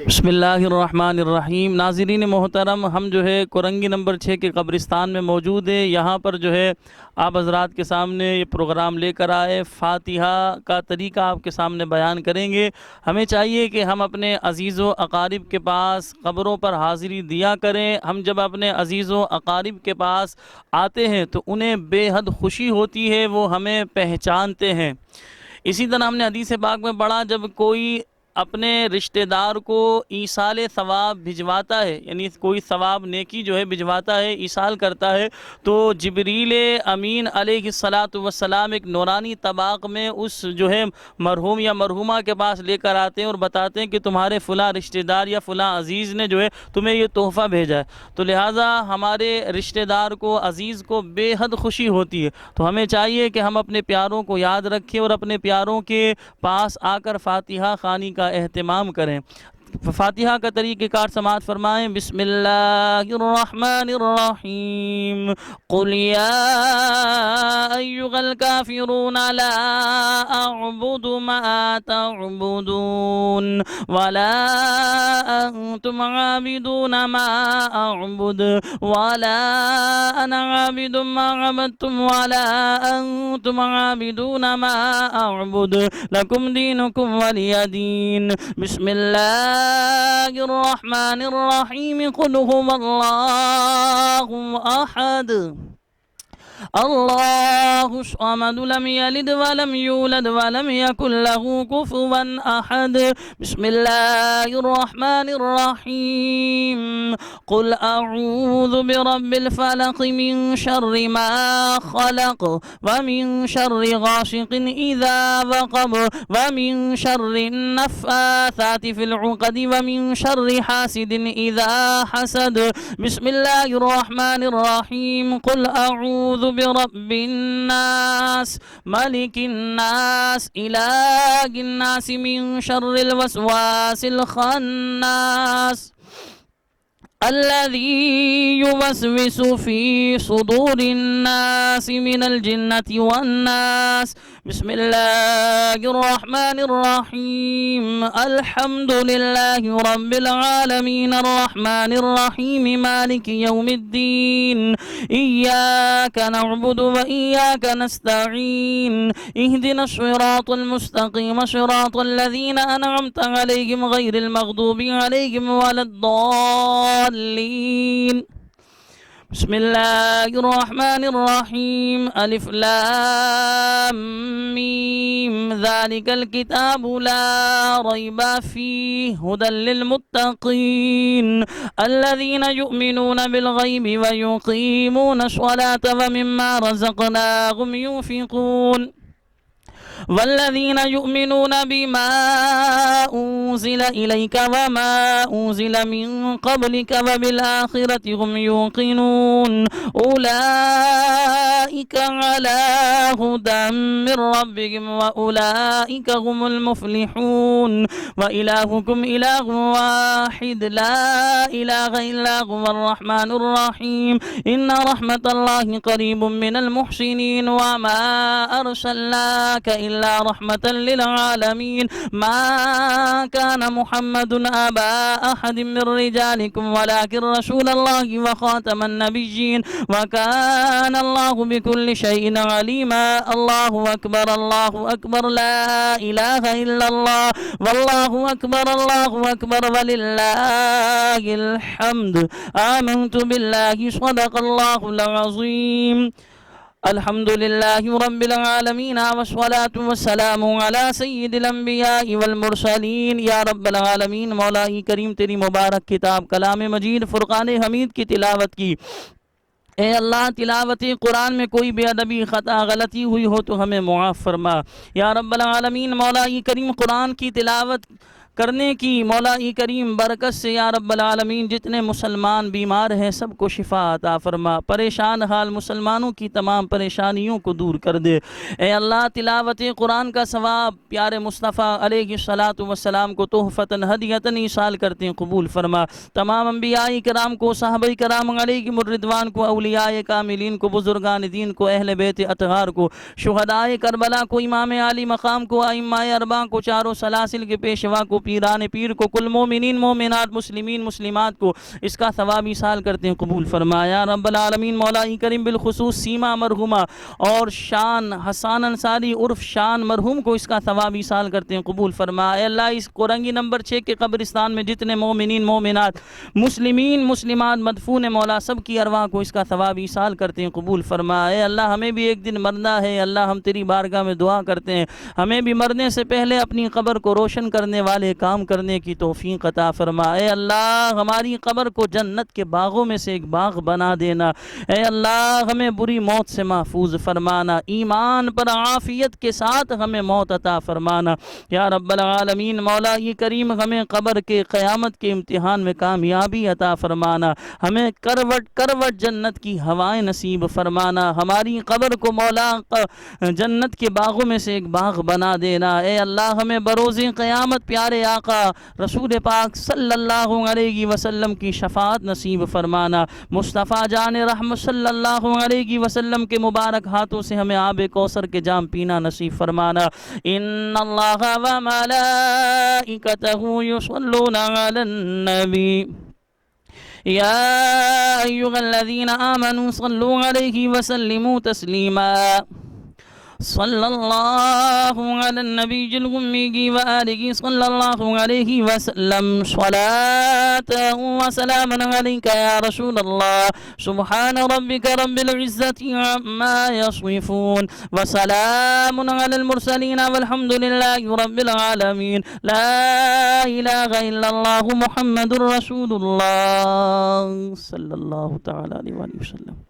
بسم اللہ الرحمن الرحیم۔ ناظرین محترم، ہم جو ہے کورنگی نمبر 6 کے قبرستان میں موجود ہیں۔ یہاں پر جو ہے آپ حضرات کے سامنے یہ پروگرام لے کر آئے، فاتحہ کا طریقہ آپ کے سامنے بیان کریں گے۔ ہمیں چاہیے کہ ہم اپنے عزیز و اقارب کے پاس قبروں پر حاضری دیا کریں۔ ہم جب اپنے عزیز و اقارب کے پاس آتے ہیں تو انہیں بے حد خوشی ہوتی ہے، وہ ہمیں پہچانتے ہیں۔ اسی طرح ہم نے حدیث پاک میں پڑھا، جب کوئی اپنے رشتہ دار کو ایصال ثواب بھجواتا ہے، یعنی کوئی ثواب نیکی جو ہے بھجواتا ہے، ایصال کرتا ہے، تو جبریل امین علیہ الصلاۃ والسلام ایک نورانی طباق میں اس جو ہے مرحوم یا مرحومہ کے پاس لے کر آتے ہیں اور بتاتے ہیں کہ تمہارے فلاں رشتہ دار یا فلاں عزیز نے جو ہے تمہیں یہ تحفہ بھیجا ہے۔ تو لہٰذا ہمارے رشتہ دار کو، عزیز کو بے حد خوشی ہوتی ہے۔ تو ہمیں چاہیے کہ ہم اپنے پیاروں کو یاد رکھیں اور اپنے پیاروں کے پاس آ کر فاتحہ خوانی کا اہتمام کریں۔ فاتحہ کا طریقہ کار سماعت فرمائیں۔ بسم اللہ الرحمن الرحیم۔ قل یا ایھا الکافرون لا اعبد ما تعبدون ولا انتم عابدون ما اعبد ولا انا عابد ما عبدتم ولا انتم عابدون ما اعبد لکم دینکم ولی دین۔ بسم اللہ الرحمن الرحیم۔ قل هو اللہ احد اللہ الصمد لم یلد ولم یولد ولم یکن له کفوا احد۔ بسم اللہ الرحمن الرحیم۔ قل اعوذ برب الفلق من شر ما خلق ومن شر غاسق اذا وقب ومن شر النفاثات في العقد ومن شر حاسد اذا حسد۔ بسم اللہ الرحمن الرحیم۔ قل اعوذ برب الناس ملك الناس إله الناس من شر الوسواس الخناس الذي يوسوس في صدور الناس من الجنة والناس۔ بسم الله الرحمن الرحيم۔ الحمد لله رب العالمين الرحمن الرحيم مالك يوم الدين إياك نعبد وإياك نستعين اهدنا الصراط المستقيم صراط الذين أنعمت عليهم غير المغضوب عليهم ولا الضالين۔ بسم اللہ الرحمن الرحیم۔ الف لام میم۔ ذالک الکتاب لا ریب فیہ ھدی للمتقین الذین یؤمنون بالغیب ویقیمون الصلاة ومما رزقناہم ينفقون والذین یؤمنون بما انزل الیک وما انزل من قبلک وبالآخرة هم یوقنون اولئک علی ھدی من ربهم واولئک هم المفلحون وإلہکم الہ واحد لا الہ الا هو الرحمن الرحیم ان رحمت اللہ قریب من المحسنین وما ارسلناک إلا رحمة للعالمين ما كان محمد أبا أحد من رجالكم ولكن رسول الله وخاتم النبيين وكان الله بكل شيء عليما۔ الله أكبر الله أكبر لا إله إلا الله والله أكبر ولله الحمد۔ آمنت بالله صدق الله العظيم۔ الحمد للہ رب العالمین والصلاة والسلام علی سید الانبیاء والمرسلین۔ یا رب العالمین، مولا کریم تیری مبارک کتاب کلام مجید فرقان حمید کی تلاوت کی۔ اے اللہ، تلاوت قرآن میں کوئی بے ادبی، خطا، غلطی ہوئی ہو تو ہمیں معاف فرما۔ یا رب العالمین، مولا کریم قرآن کی تلاوت کرنے کی مولا کریم برکت سے یا رب العالمین جتنے مسلمان بیمار ہیں سب کو شفا عطا فرما۔ پریشان حال مسلمانوں کی تمام پریشانیوں کو دور کر دے۔ اے اللہ، تلاوت قرآن کا ثواب پیارے مصطفیٰ علیہ الصلاۃ والسلام کو تحفتاً ہدیتاً ایصال کرتے ہیں، قبول فرما۔ تمام انبیاء کرام کو، صحابہ کرام علیہم الرضوان کو، اولیاء کاملین کو، بزرگان دین کو، اہل بیت اطہار کو، شہداء کربلا کو، امام عالی مقام کو، ائمہ اربعہ کو، چاروں سلاسل کے پیشوا کو، پیران پیر کو، کل مومنین مومنات مسلمین مسلمات کو اس کا ثواب ایصال کرتے ہیں قبول فرمایا رب العالمین۔ مولا کریم بالخصوص سیما مرحومہ اور شان حسان انصاری عرف شان مرحوم کو اس کا ثواب ایصال کرتے ہیں قبول فرما۔ اے اللہ اس کورنگی نمبر 6 کے قبرستان میں جتنے مومنین مومنات مسلمین مسلمات مدفون مولا سب کی ارواح کو اس کا ثواب ایصال کرتے ہیں قبول فرما۔ اے اللہ ہمیں بھی ایک دن مرنا ہے اللہ، ہم تیری بارگاہ میں دعا کرتے ہیں ہمیں بھی مرنے سے پہلے اپنی قبر کو روشن کرنے والے کام کرنے کی توفیق عطا فرما۔ اے اللہ ہماری قبر کو جنت کے باغوں میں سے ایک باغ بنا دینا۔ اے اللہ ہمیں بری موت سے محفوظ فرمانا، ایمان پر عافیت کے ساتھ ہمیں موت عطا فرمانا یا رب العالمین۔ مولا کریم ہمیں قبر کے قیامت کے امتحان میں کامیابی عطا فرمانا، ہمیں کروٹ کروٹ جنت کی ہوائیں نصیب فرمانا، ہماری قبر کو مولا جنت کے باغوں میں سے ایک باغ بنا دینا۔ اے اللہ ہمیں بروز قیامت پیارے آقا رسول پاک صلی اللہ علیہ وسلم کی شفاعت نصیب فرمانا، مصطفیٰ جان رحمت صلی اللہ علیہ وسلم کے مبارک ہاتھوں سے ہمیں آب کوثر کے جام پینا نصیب فرمانا۔ ان اللہ و ملائکتہ یصلون علی النبی یا ایھا الذین آمنوا صلوا علیہ وسلموا تسلیما۔ صلی اللہ علی النبی الأمی وآلہ صلی اللہ علیہ وسلم صلاة و سلام علیک یا رسول اللہ۔ سبحان ربک رب العزت عما یصفون وسلام علی المرسلین والحمد للہ رب العالمین۔ لا الہ الا اللہ محمد رسول اللہ صلی اللہ تعالی علیہ وسلم۔